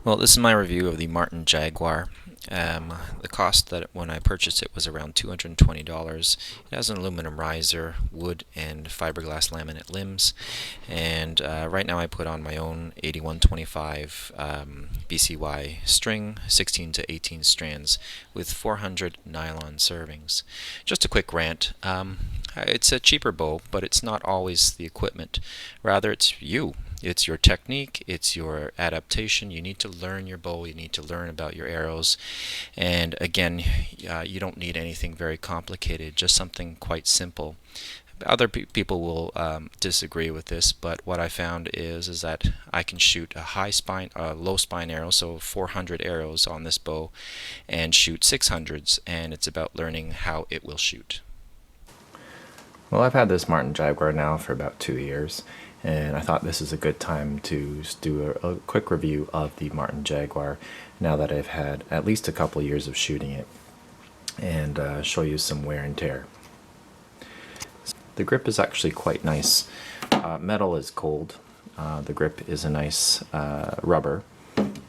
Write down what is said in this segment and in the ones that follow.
Well, this is my review of the Martin Jaguar. The cost that when I purchased it was around $220. It has an aluminum riser, wood and fiberglass laminate limbs, and right now I put on my own 8125 BCY string, 16 to 18 strands with 400 nylon servings. Just a quick rant. It's a cheaper bow, but it's not always the equipment. Rather, it's you. It's your technique, it's your adaptation. You need to learn your bow, you need to learn about your arrows. And again, you don't need anything very complicated, just something quite simple. Other people will disagree with this, but what I found is that I can shoot a low spine arrow, so 400 arrows on this bow, and shoot 600s, and it's about learning how it will shoot. Well, I've had this Martin Jaguar now for about 2 years, and I thought this is a good time to do a quick review of the Martin Jaguar now that I've had at least a couple years of shooting it, and show you some wear and tear. The grip is actually quite nice. Metal is cold. The grip is a nice rubber,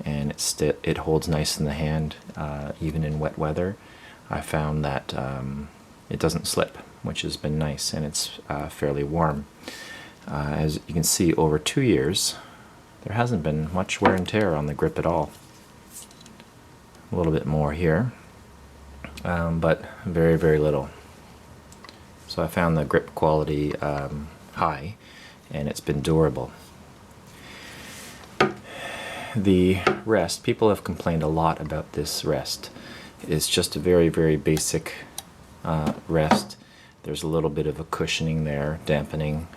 and it holds nice in the hand even in wet weather. I found that it doesn't slip, which has been nice, and it's fairly warm. As you can see, over 2 years there hasn't been much wear and tear on the grip at all. A little bit more here, but very, very little. So I found the grip quality high, and it's been durable. The rest, people have complained a lot about this rest. It's just a very, very basic rest. There's a little bit of a cushioning there, dampening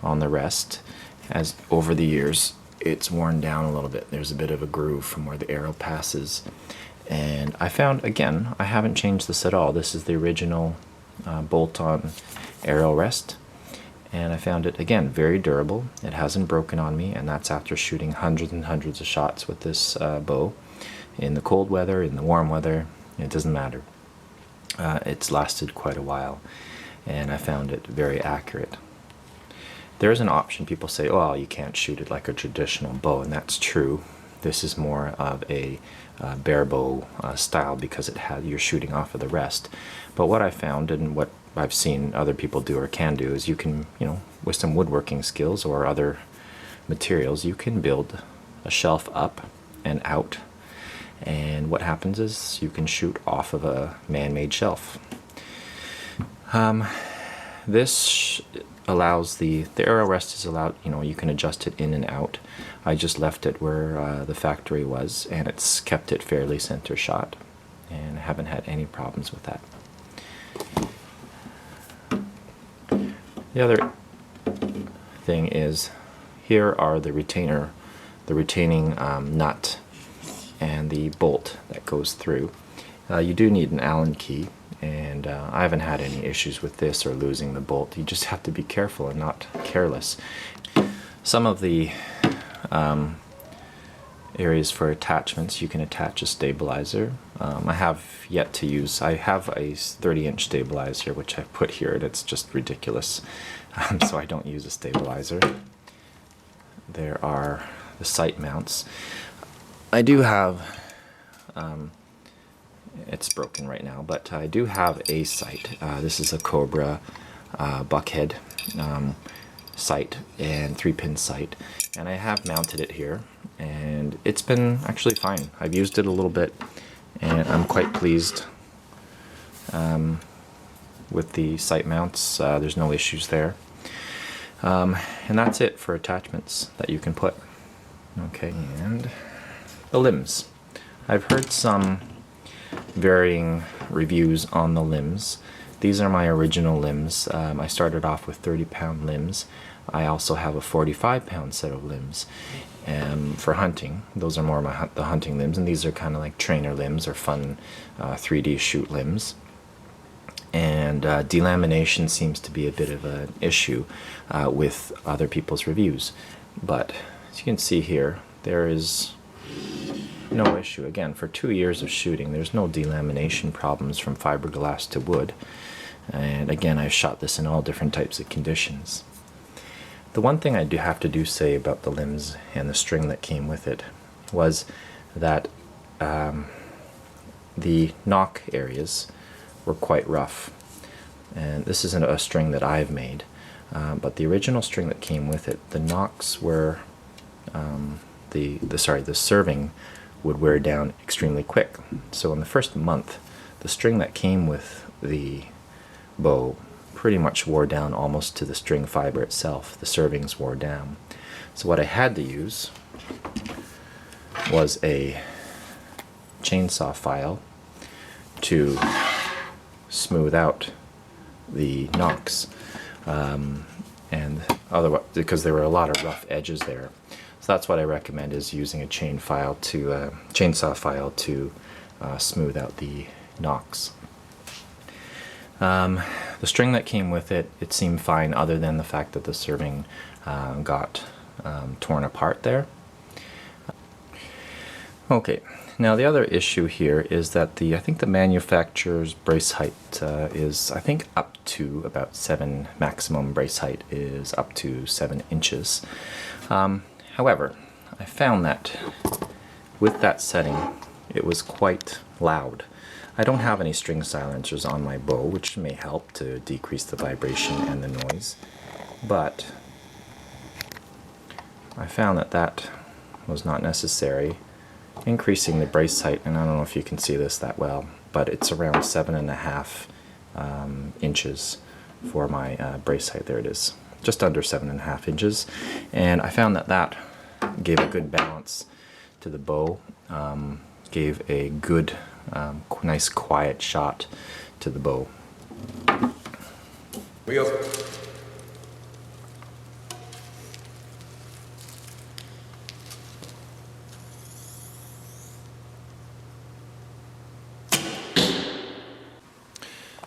on the rest. As over the years, it's worn down a little bit. There's a bit of a groove from where the arrow passes. And I found, again, I haven't changed this at all. This is the original bolt-on arrow rest. And I found it, again, very durable. It hasn't broken on me, and that's after shooting hundreds and hundreds of shots with this bow. In the cold weather, in the warm weather, it doesn't matter. It's lasted quite a while, and I found it very accurate. There's an option. People say, oh, you can't shoot it like a traditional bow, and that's true. This is more of a bare bow style because you're shooting off of the rest. But what I found, and what I've seen other people do or can do, is you can, with some woodworking skills or other materials, you can build a shelf up and out. And what happens is you can shoot off of a man-made shelf. This allows the arrow rest is allowed, you can adjust it in and out. I just left it where the factory was, and it's kept it fairly center shot, and I haven't had any problems with that. The other thing is, here are the retaining nut and the bolt that goes through. You do need an Allen key, and I haven't had any issues with this or losing the bolt. You just have to be careful and not careless. Some of the areas for attachments, you can attach a stabilizer. I have a 30-inch stabilizer which I put here, and it's just ridiculous, so I don't use a stabilizer. There are the sight mounts. I do have, it's broken right now, but I do have a sight. This is a Cobra buckhead sight and 3-pin sight, and I have mounted it here, and it's been actually fine. I've used it a little bit, and I'm quite pleased with the sight mounts. There's no issues there. And that's it for attachments that you can put. Okay, and the limbs. I've heard some varying reviews on the limbs. These are my original limbs. I started off with 30-pound limbs. I also have a 45-pound set of limbs for hunting. Those are more the hunting limbs, and these are kind of like trainer limbs or fun 3D shoot limbs. And delamination seems to be a bit of an issue with other people's reviews. But as you can see here, there is no issue. Again, for 2 years of shooting, there's no delamination problems from fiberglass to wood. And again, I've shot this in all different types of conditions. The one thing I do have to say about the limbs and the string that came with it was that the nock areas were quite rough. And this isn't a string that I've made, but the original string that came with it, the nocks were the serving would wear down extremely quick. So in the first month, the string that came with the bow pretty much wore down almost to the string fiber itself. The servings wore down. So what I had to use was a chainsaw file to smooth out the nocks, and otherwise, because there were a lot of rough edges there. So that's what I recommend, is using a chainsaw file to smooth out the nocks. The string that came with it, it seemed fine, other than the fact that the serving got torn apart there. Okay, now the other issue here is that I think the manufacturer's brace height is, I think, up to about 7, maximum brace height is up to 7 inches. However, I found that with that setting, it was quite loud. I don't have any string silencers on my bow, which may help to decrease the vibration and the noise, but I found that was not necessary. Increasing the brace height, and I don't know if you can see this that well, but it's around 7.5 inches for my brace height. There it is, just under 7.5 inches, and I found that gave a good balance to the bow, gave a good, nice quiet shot to the bow. We go.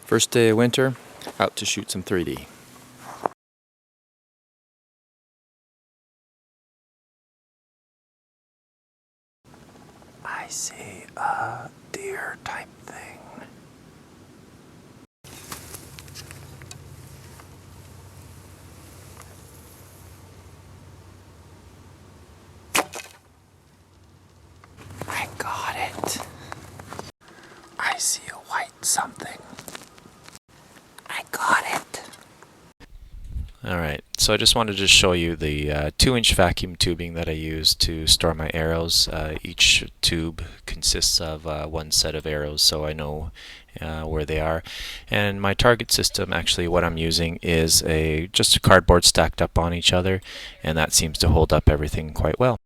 First day of winter, out to shoot some 3D. I see a deer type thing. I got it. I see a white something. I got it. Alright, so I just wanted to show you the 2-inch vacuum tubing that I use to store my arrows. Each tube consists of one set of arrows, so I know where they are. And my target system, actually what I'm using is just a cardboard stacked up on each other, and that seems to hold up everything quite well.